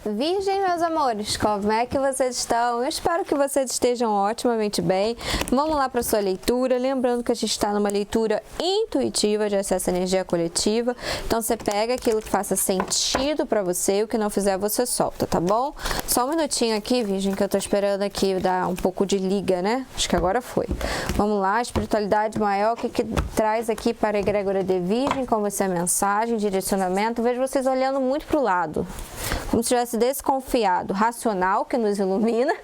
Virgem, meus amores, como é que vocês estão? Eu espero que vocês estejam otimamente bem. Vamos lá para sua leitura. Lembrando que a gente está numa leitura intuitiva de acesso à energia coletiva. Então, você pega aquilo que faça sentido para você, o que não fizer, você solta, tá bom? Só um minutinho aqui, Virgem, que eu tô esperando aqui dar um pouco de liga, né? Acho que agora foi. Vamos lá, espiritualidade maior, o que traz aqui para a egrégora de Virgem, como vai ser a mensagem, direcionamento. Vejo vocês olhando muito pro lado, como se tivesse desconfiado, racional, que nos ilumina.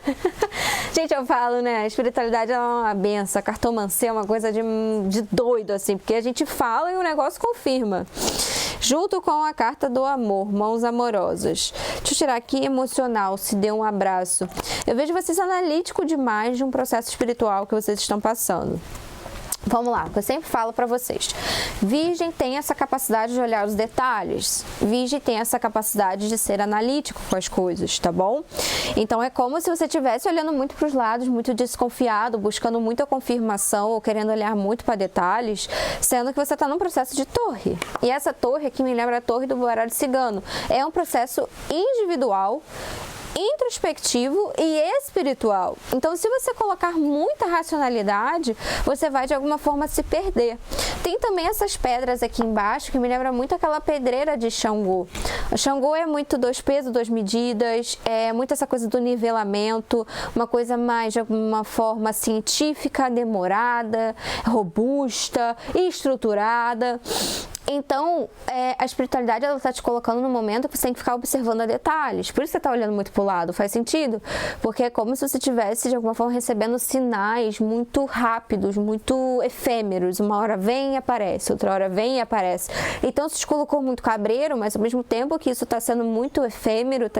Gente, eu falo, né, a espiritualidade é uma benção, a cartomancia é uma coisa de doido, assim, porque a gente fala e o negócio confirma. Junto com a carta do amor, mãos amorosas. Deixa eu tirar aqui, emocional, se dê um abraço. Eu vejo vocês analítico demais de um processo espiritual que vocês estão passando. Vamos lá, que eu sempre falo para vocês. Virgem tem essa capacidade de olhar os detalhes. Virgem tem essa capacidade de ser analítico com as coisas, tá bom? Então é como se você estivesse olhando muito para os lados, muito desconfiado, buscando muita confirmação ou querendo olhar muito para detalhes, sendo que você está num processo de torre. E essa torre aqui me lembra a torre do baralho cigano. É um processo individual, introspectivo e espiritual. Então, se você colocar muita racionalidade, você vai de alguma forma se perder. Tem também essas pedras aqui embaixo que me lembra muito aquela pedreira de Xangô. O Xangô é muito 2 pesos, 2 medidas, é muito essa coisa do nivelamento, uma coisa mais de alguma forma científica, demorada, robusta e estruturada. Então, a espiritualidade, ela está te colocando no momento que você tem que ficar observando detalhes. Por isso você está olhando muito para o lado. Faz sentido? Porque é como se você estivesse, de alguma forma, recebendo sinais muito rápidos, muito efêmeros. Uma hora vem e aparece, outra hora vem e aparece. Então, você te colocou muito cabreiro, mas ao mesmo tempo que isso está sendo muito efêmero,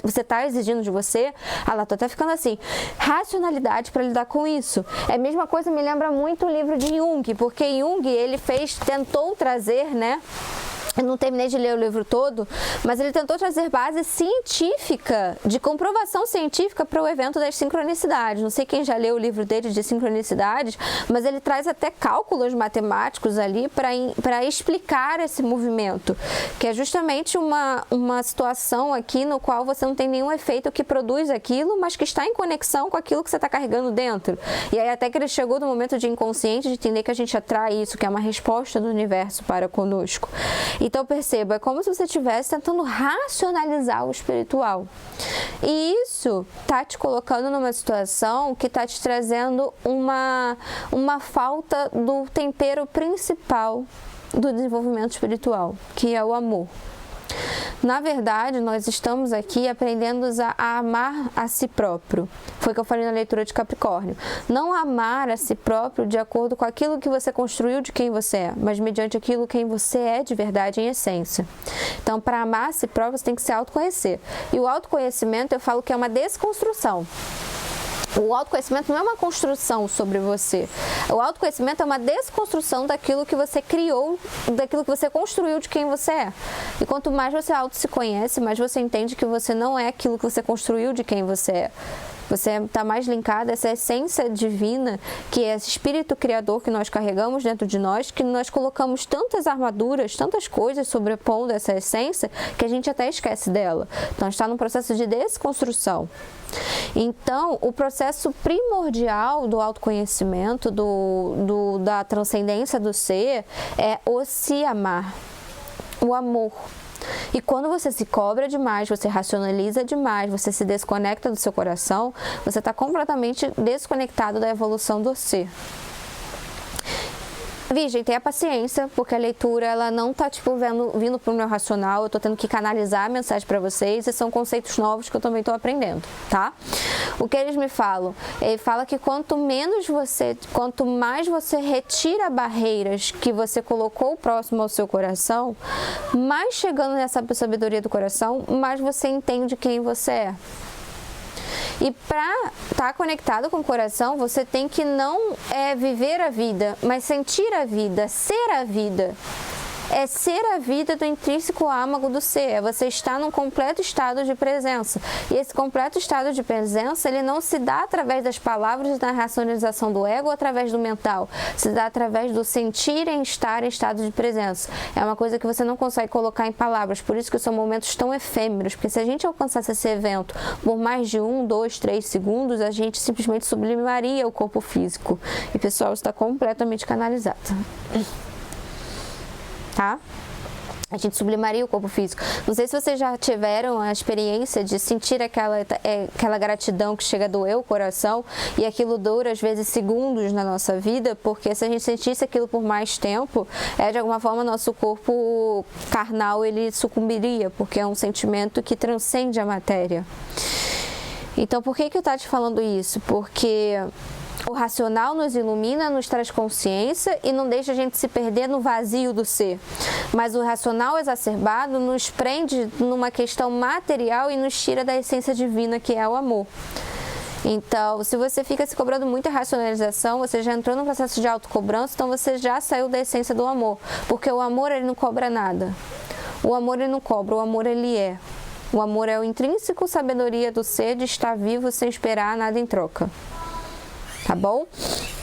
você está exigindo de você, ela está até ficando assim, racionalidade para lidar com isso. É a mesma coisa, me lembra muito o livro de Jung, porque Jung, ele tentou trazer, né? Eu não terminei de ler o livro todo, mas ele tentou trazer base científica, de comprovação científica para o evento das sincronicidades. Não sei quem já leu o livro dele de sincronicidades, mas ele traz até cálculos matemáticos ali para explicar esse movimento, que é justamente uma situação aqui no qual você não tem nenhum efeito que produz aquilo, mas que está em conexão com aquilo que você está carregando dentro. E aí até que ele chegou no momento de inconsciente, de entender que a gente atrai isso, que é uma resposta do universo para conosco. Então, perceba, é como se você estivesse tentando racionalizar o espiritual. E isso está te colocando numa situação que está te trazendo uma falta do tempero principal do desenvolvimento espiritual, que é o amor. Na verdade, nós estamos aqui aprendendo a amar a si próprio. Foi o que eu falei na leitura de Capricórnio. Não amar a si próprio de acordo com aquilo que você construiu de quem você é, mas mediante aquilo quem você é de verdade em essência. Então, para amar a si próprio, você tem que se autoconhecer. E o autoconhecimento, eu falo que é uma desconstrução. O autoconhecimento não é uma construção sobre você. O autoconhecimento é uma desconstrução daquilo que você criou, daquilo que você construiu de quem você é. E quanto mais você se conhece, mais você entende que você não é aquilo que você construiu de quem você é. Você está mais linkado a essa essência divina, que é esse espírito criador que nós carregamos dentro de nós, que nós colocamos tantas armaduras, tantas coisas sobrepondo essa essência, que a gente até esquece dela. Então, está num processo de desconstrução. Então, o processo primordial do autoconhecimento, da transcendência do ser, é o se amar, o amor. E quando você se cobra demais, você racionaliza demais, você se desconecta do seu coração, você está completamente desconectado da evolução do ser. Virgem, tenha paciência, porque a leitura ela não tá vindo pro meu racional, eu tô tendo que canalizar a mensagem para vocês e são conceitos novos que eu também tô aprendendo, tá? O que eles me falam? Ele fala que quanto mais você retira barreiras que você colocou próximo ao seu coração, mais chegando nessa sabedoria do coração, mais você entende quem você é. E para estar conectado com o coração, você tem que não viver a vida, mas sentir a vida, ser a vida. é ser a vida do intrínseco âmago do ser, é você estar num completo estado de presença. E esse completo estado de presença, ele não se dá através das palavras da racionalização do ego ou através do mental, se dá através do sentir em estar em estado de presença. É uma coisa que você não consegue colocar em palavras, por isso que são momentos tão efêmeros, porque se a gente alcançasse esse evento por mais de 1, 2, 3 segundos, a gente simplesmente sublimaria o corpo físico. E pessoal, está completamente canalizado. Tá? A gente sublimaria o corpo físico. Não sei se vocês já tiveram a experiência de sentir aquela gratidão que chega a doer o coração e aquilo dura às vezes segundos na nossa vida, porque se a gente sentisse aquilo por mais tempo, de alguma forma nosso corpo carnal ele sucumbiria, porque é um sentimento que transcende a matéria. Então por que eu estou te falando isso? Porque o racional nos ilumina, nos traz consciência e não deixa a gente se perder no vazio do ser. Mas o racional exacerbado nos prende numa questão material e nos tira da essência divina que é o amor. Então, se você fica se cobrando muita racionalização, você já entrou no processo de autocobrança, então você já saiu da essência do amor. Porque o amor, ele não cobra nada. O amor, ele não cobra, o amor, ele é. O amor é o intrínseco sabedoria do ser de estar vivo sem esperar nada em troca. Tá bom?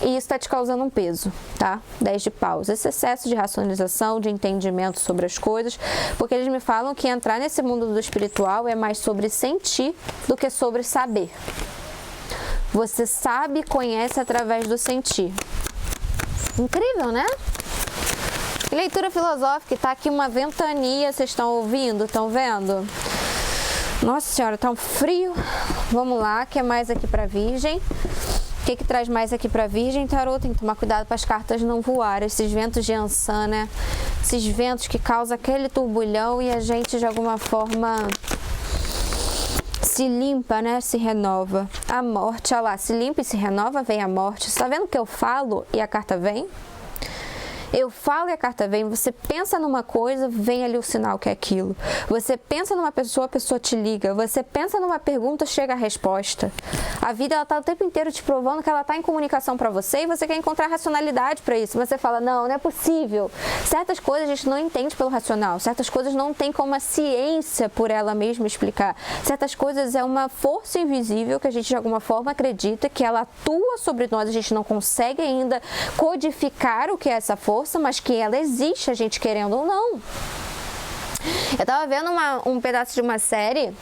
E isso está te causando um peso, tá? 10 de paus. Esse excesso de racionalização, de entendimento sobre as coisas, porque eles me falam que entrar nesse mundo do espiritual é mais sobre sentir do que sobre saber. Você sabe e conhece através do sentir. Incrível, né? Leitura filosófica, tá aqui uma ventania, vocês estão ouvindo? Estão vendo? Nossa senhora, tá um frio. Vamos lá, o que é mais aqui pra Virgem? O que traz mais aqui para Virgem, Tarô? Tem que tomar cuidado para as cartas não voarem. Esses ventos de Ansan, né? Esses ventos que causam aquele turbulhão e a gente, de alguma forma, se limpa, né? Se renova. A morte, olha lá, se limpa e se renova, vem a morte. Você tá vendo que eu falo e a carta vem? Eu falo e a carta vem, você pensa numa coisa, vem ali o sinal que é aquilo. Você pensa numa pessoa, a pessoa te liga. Você pensa numa pergunta, chega a resposta. A vida, ela tá o tempo inteiro te provando que ela tá em comunicação para você e você quer encontrar racionalidade para isso. Mas você fala, não é possível. Certas coisas a gente não entende pelo racional. Certas coisas não tem como a ciência por ela mesma explicar. Certas coisas é uma força invisível que a gente de alguma forma acredita que ela atua sobre nós. A gente não consegue ainda codificar o que é essa força, mas que ela existe, a gente querendo ou não. Eu tava vendo um pedaço de uma série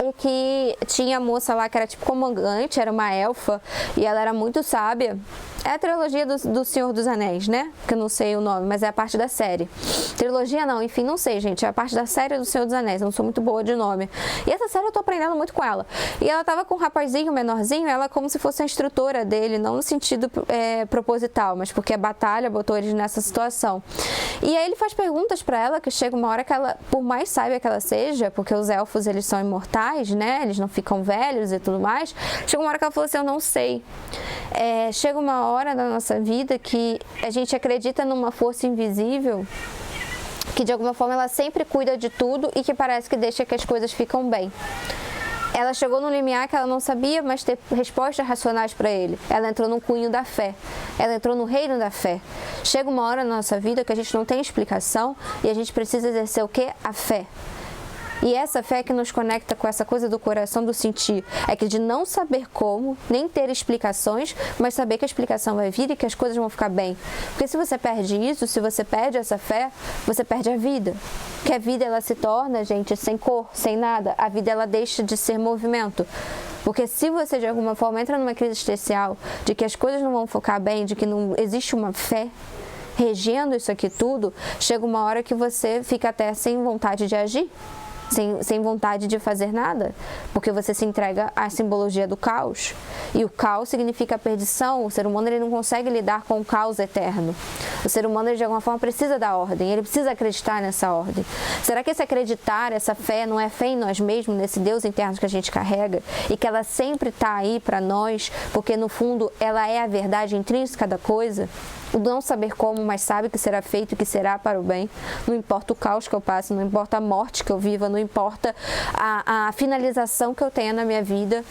e que tinha a moça lá que era tipo comandante, era uma elfa e ela era muito sábia. É a trilogia do Senhor dos Anéis, né? Que eu não sei o nome, mas é a parte da série. Trilogia não, enfim, não sei, gente. É a parte da série do Senhor dos Anéis. Eu não sou muito boa de nome. E essa série eu tô aprendendo muito com ela. E ela tava com um rapazinho menorzinho, ela como se fosse a instrutora dele, não no sentido proposital, mas porque a batalha botou eles nessa situação. E aí ele faz perguntas pra ela, que chega uma hora que ela, por mais sábia que ela seja, porque os elfos, eles são imortais, né? Eles não ficam velhos e tudo mais. Chega uma hora que ela falou assim, eu não sei. Chega uma hora na nossa vida que a gente acredita numa força invisível que de alguma forma ela sempre cuida de tudo e que parece que deixa que as coisas ficam bem. Ela chegou no limiar que ela não sabia mais ter respostas racionais para ele. Ela entrou no cunho da fé. Ela entrou no reino da fé. Chega uma hora na nossa vida que a gente não tem explicação e a gente precisa exercer o quê? A fé. E essa fé que nos conecta com essa coisa do coração, do sentir, é que de não saber como, nem ter explicações, mas saber que a explicação vai vir e que as coisas vão ficar bem. Porque se você perde isso, se você perde essa fé, você perde a vida. Porque a vida, ela se torna, gente, sem cor, sem nada. A vida, ela deixa de ser movimento. Porque se você, de alguma forma, entra numa crise existencial, de que as coisas não vão ficar bem, de que não existe uma fé regendo isso aqui tudo, chega uma hora que você fica até sem vontade de agir. Sem vontade de fazer nada, porque você se entrega à simbologia do caos. E o caos significa a perdição. O ser humano, ele não consegue lidar com o caos eterno. O ser humano, ele, de alguma forma, precisa da ordem, ele precisa acreditar nessa ordem. Será que esse acreditar, essa fé, não é fé em nós mesmos, nesse Deus interno que a gente carrega, e que ela sempre está aí para nós, porque no fundo ela é a verdade intrínseca da coisa? O não saber como, mas sabe que será feito e que será para o bem. Não importa o caos que eu passe, não importa a morte que eu viva, não importa a finalização que eu tenha na minha vida.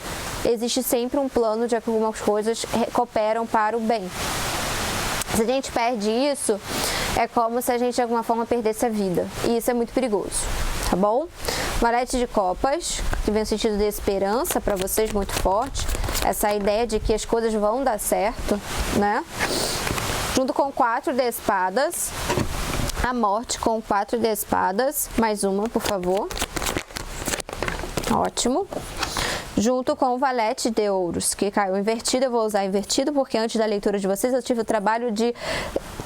Existe sempre um plano de que algumas coisas cooperam para o bem. Se a gente perde isso, é como se a gente de alguma forma perdesse a vida. E isso é muito perigoso, tá bom? Valete de copas, que vem no sentido de esperança para vocês muito forte. Essa ideia de que as coisas vão dar certo, né? Junto com 4 de espadas. A morte com 4 de espadas. Mais uma, por favor. Ótimo. Junto com o valete de ouros, que caiu invertido. Eu vou usar invertido porque antes da leitura de vocês eu tive o trabalho de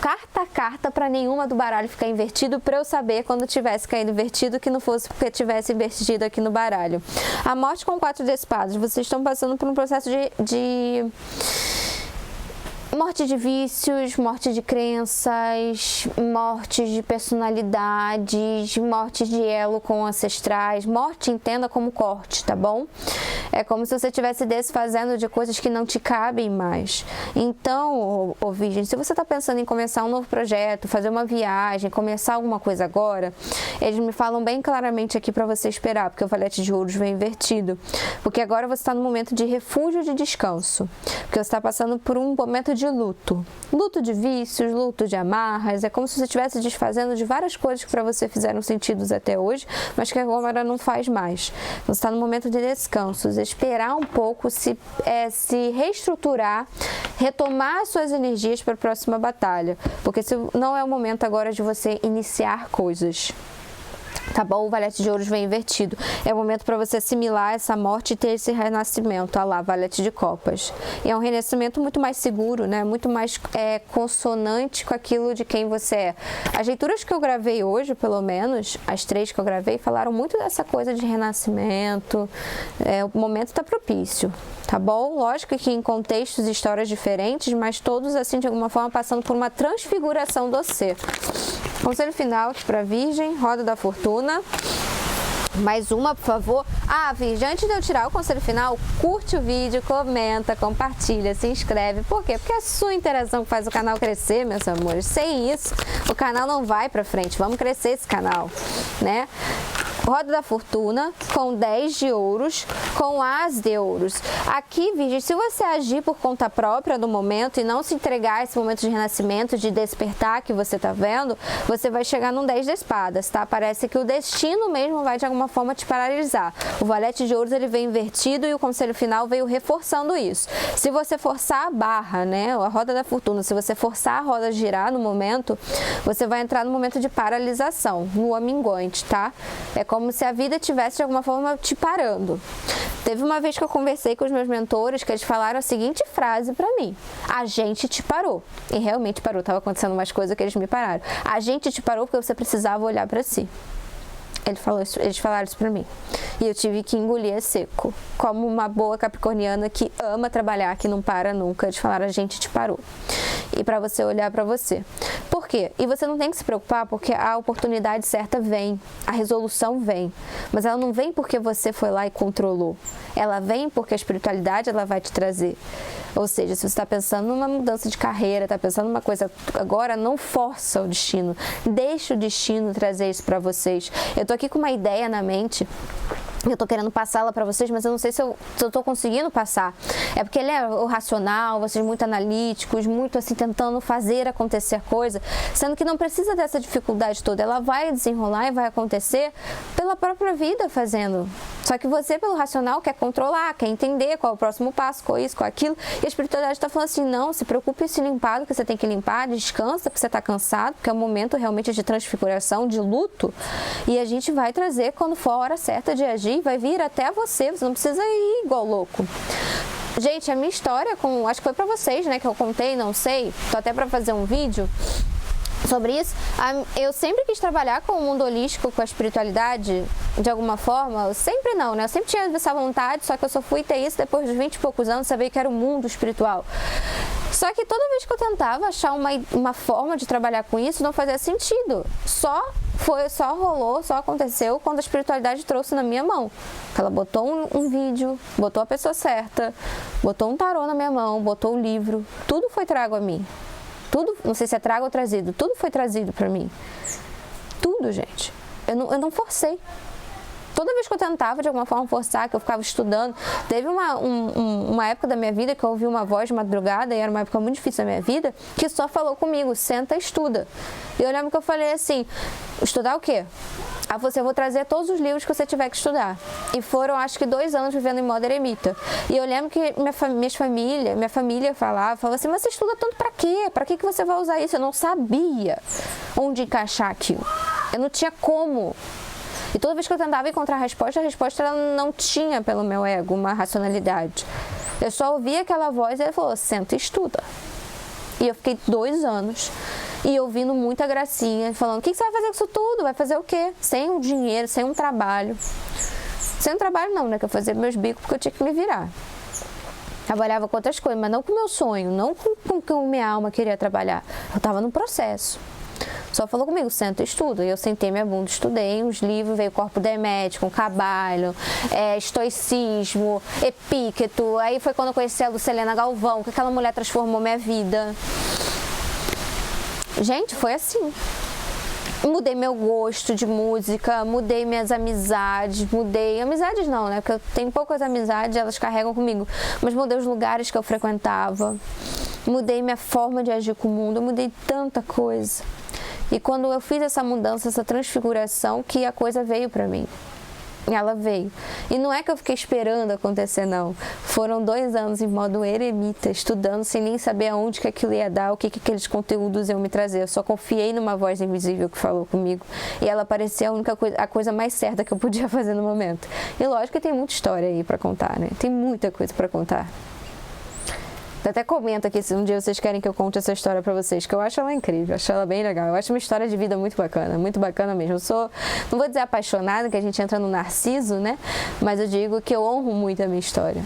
carta a carta para nenhuma do baralho ficar invertido, para eu saber quando tivesse caído invertido que não fosse porque tivesse invertido aqui no baralho. A morte com 4 de espadas. Vocês estão passando por um processo de morte de vícios, morte de crenças, morte de personalidades, morte de elo com ancestrais. Morte entenda como corte, tá bom? É como se você estivesse desfazendo de coisas que não te cabem mais. Então, Virgem, se você está pensando em começar um novo projeto, fazer uma viagem, começar alguma coisa agora, eles me falam bem claramente aqui para você esperar, porque o valete de ouros vem invertido. Porque agora você está no momento de refúgio, de descanso. Porque você está passando por um momento de luto. Luto de vícios, luto de amarras. É como se você estivesse desfazendo de várias coisas que para você fizeram sentido até hoje, mas que agora não faz mais. Você está no momento de descanso, esperar um pouco, se reestruturar, retomar suas energias para a próxima batalha. Porque não é o momento agora de você iniciar coisas. Tá bom? O valete de ouros vem invertido. É o momento para você assimilar essa morte e ter esse renascimento. Olha lá, valete de copas. E é um renascimento muito mais seguro, né? Muito mais consonante com aquilo de quem você é. As leituras que eu gravei hoje, pelo menos, as 3 que eu gravei, falaram muito dessa coisa de renascimento. O momento está propício, tá bom? Lógico que em contextos e histórias diferentes, mas todos, assim, de alguma forma, passando por uma transfiguração do ser. Conselho final aqui para Virgem, roda da fortuna. Mais uma, por favor. Virgem, antes de eu tirar o conselho final, curte o vídeo, comenta, compartilha, se inscreve. Por quê? Porque é a sua interação que faz o canal crescer, meus amores. Sem isso, o canal não vai pra frente. Vamos crescer esse canal, né? Roda da fortuna com 10 de ouros, com as de ouros. Aqui, Virgem, se você agir por conta própria no momento e não se entregar a esse momento de renascimento, de despertar que você tá vendo, você vai chegar num 10 de espadas, tá? Parece que o destino mesmo vai de alguma forma te paralisar. O valete de ouros, ele vem invertido e o conselho final veio reforçando isso. Se você forçar a barra, né, a roda da fortuna, se você forçar a roda a girar no momento, você vai entrar no momento de paralisação, lua minguante, tá? É como se a vida tivesse de alguma forma te parando. Teve uma vez que eu conversei com os meus mentores que eles falaram a seguinte frase pra mim: a gente te parou. E realmente parou, tava acontecendo umas coisas que eles me pararam. A gente te parou porque você precisava olhar pra si. Eles falaram isso pra mim. E eu tive que engolir seco. Como uma boa capricorniana que ama trabalhar, que não para nunca. Eles falaram, a gente te parou. E pra você olhar pra você. Por quê? E você não tem que se preocupar porque a oportunidade certa vem. A resolução vem. Mas ela não vem porque você foi lá e controlou. Ela vem porque a espiritualidade ela vai te trazer. Ou seja, se você está pensando numa mudança de carreira, está pensando numa coisa agora, não força o destino. Deixa o destino trazer isso para vocês. Eu tô aqui com uma ideia na mente. Eu tô querendo passá-la para vocês, mas eu não sei se eu tô conseguindo passar. É porque ele é o racional, vocês muito analíticos, muito assim, tentando fazer acontecer a coisa, sendo que não precisa dessa dificuldade toda. Ela vai desenrolar e vai acontecer pela própria vida fazendo. Só que você, pelo racional, quer controlar, quer entender qual é o próximo passo, qual isso, qual aquilo. E a espiritualidade está falando assim, não, se preocupe em se limpar do que você tem que limpar, descansa porque você está cansado, porque é um momento realmente de transfiguração, de luto. E a gente vai trazer quando for a hora certa de agir, vai vir até você não precisa ir igual louco. Gente, a minha história, acho que foi pra vocês, né, que eu contei, não sei, tô até pra fazer um vídeo sobre isso. Eu sempre quis trabalhar com o mundo holístico, com a espiritualidade, de alguma forma. Eu sempre não, né? Eu sempre tinha essa vontade, só que eu só fui ter isso depois dos 20 e poucos anos, saber que era o mundo espiritual. Só que toda vez que eu tentava achar uma forma de trabalhar com isso, não fazia sentido. Só rolou, só aconteceu quando a espiritualidade trouxe na minha mão. Ela botou um vídeo, botou a pessoa certa, botou um tarô na minha mão, botou um livro. Tudo foi trago a mim. Tudo, não sei se é trago ou trazido, tudo foi trazido pra mim. Tudo, gente. Eu não forcei. Toda vez que eu tentava de alguma forma forçar, que eu ficava estudando, teve uma época da minha vida que eu ouvi uma voz de madrugada, e era uma época muito difícil da minha vida, que só falou comigo, senta e estuda. E eu lembro que eu falei assim, estudar o quê? Aí você, eu vou trazer todos os livros que você tiver que estudar. E foram, acho que 2 anos vivendo em modo eremita. E eu lembro que minha família falava assim, mas você estuda tanto pra quê? Pra que você vai usar isso? Eu não sabia onde encaixar aquilo. Eu não tinha como. E toda vez que eu tentava encontrar a resposta ela não tinha pelo meu ego uma racionalidade. Eu só ouvia aquela voz e ele falou, senta e estuda. E eu fiquei 2 anos e ouvindo muita gracinha, falando, o que você vai fazer com isso tudo? Vai fazer o quê? Sem um dinheiro, sem um trabalho. Sem um trabalho não, né? Que eu fazia meus bicos porque eu tinha que me virar. Trabalhava com outras coisas, mas não com o meu sonho, não com o que minha alma queria trabalhar. Eu estava no processo. Só falou comigo, senta e estuda. E eu sentei minha bunda, estudei uns livros, veio Corpo Hermético, Cabalho, Estoicismo, Epícteto. Aí foi quando eu conheci a Lucilena Galvão, que aquela mulher transformou minha vida. Gente, foi assim. Mudei meu gosto de música, mudei minhas amizades, amizades não, né? Porque eu tenho poucas amizades, elas carregam comigo. Mas mudei os lugares que eu frequentava, mudei minha forma de agir com o mundo, eu mudei tanta coisa. E quando eu fiz essa mudança, essa transfiguração, que a coisa veio pra mim. Ela veio. E não é que eu fiquei esperando acontecer, não. Foram 2 anos em modo eremita, estudando sem nem saber aonde que aquilo ia dar, o que aqueles conteúdos iam me trazer. Eu só confiei numa voz invisível que falou comigo. E ela parecia a coisa mais certa que eu podia fazer no momento. E lógico que tem muita história aí pra contar, né? Tem muita coisa pra contar. Até comenta aqui se um dia vocês querem que eu conte essa história pra vocês, que eu acho ela incrível, eu acho ela bem legal. Eu acho uma história de vida muito bacana mesmo. Eu sou, não vou dizer apaixonada, que a gente entra no narciso, né? Mas eu digo que eu honro muito a minha história.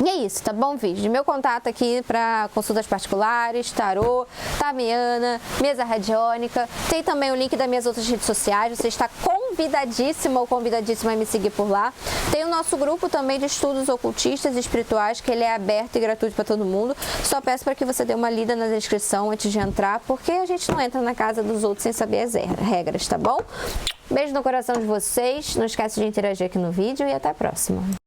E é isso, tá bom, vídeo? Meu contato aqui para consultas particulares, tarô, tamiana, mesa radiônica. Tem também o link das minhas outras redes sociais. Você está convidadíssima ou convidadíssima a me seguir por lá. Tem o nosso grupo também de estudos ocultistas e espirituais, que ele é aberto e gratuito para todo mundo. Só peço para que você dê uma lida na descrição antes de entrar, porque a gente não entra na casa dos outros sem saber as regras, tá bom? Beijo no coração de vocês. Não esquece de interagir aqui no vídeo e até a próxima.